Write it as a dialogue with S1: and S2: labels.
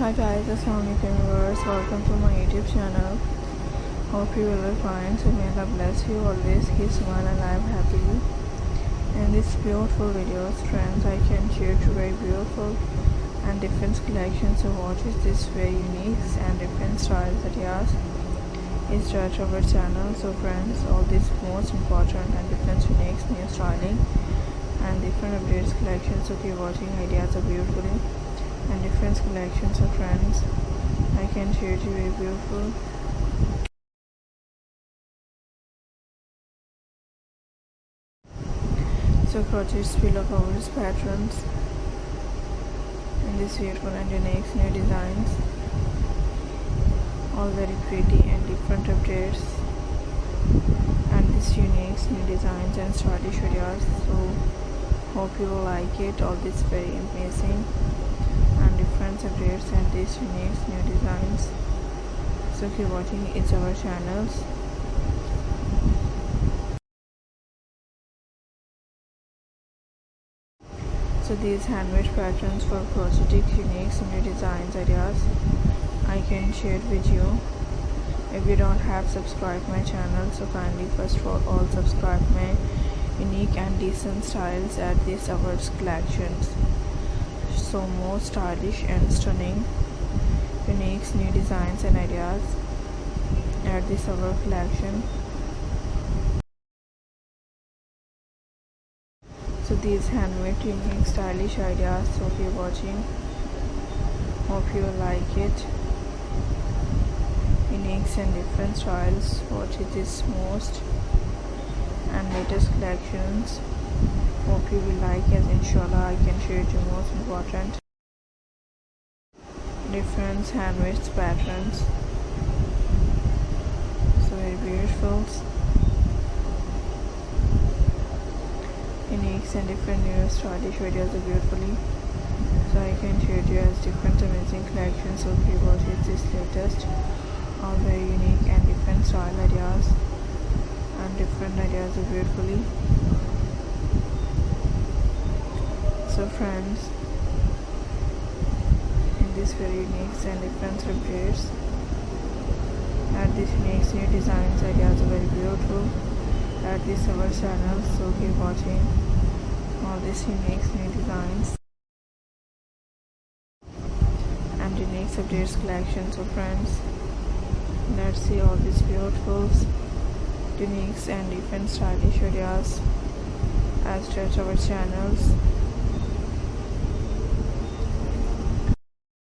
S1: Hi guys, assalamualaikum viewers, welcome to my YouTube channel. Hope you will be fine. So may Allah bless you always, keep smile and live happily. In this beautiful videos, friends, I can share two very beautiful and different collections of what is this very unique and different styles that yes is judged of our channel. So friends, all this most important and different unique new styling and different updates collections. So keep watching, ideas are beautifully and different collections of friends. I can share to you very beautiful. So crochet pillow covers patterns in this beautiful and unique new designs, all very pretty and different updates and this unique new designs and stylish ideas. So hope you will like it, all this very amazing and different updates and these unique new designs. So keep watching, it's our channels. So these handmade patterns for crochet unique new designs ideas I can share it with you. If you don't have subscribed my channel, so kindly first of all subscribe my unique and decent styles at these awards collections. So more stylish and stunning unique new designs and ideas at this our collection. So these handmade unique stylish ideas, so keep watching, hope you like it. Unique and different styles, what is this most and latest collections, hope you will like, as inshallah I can share the most important different handmade patterns. So very beautiful, unique and different new stylish videos are beautifully. So I can share you as different amazing collections. So keep watching this latest, all very unique and different style ideas and different ideas are beautifully. So friends, in this very unique and different updates at this unique new designs ideas are very beautiful at this our channel. So keep watching all these unique new designs and unique updates collections. So friends, let's see all these beautiful unique and different stylish ideas as judge our channels.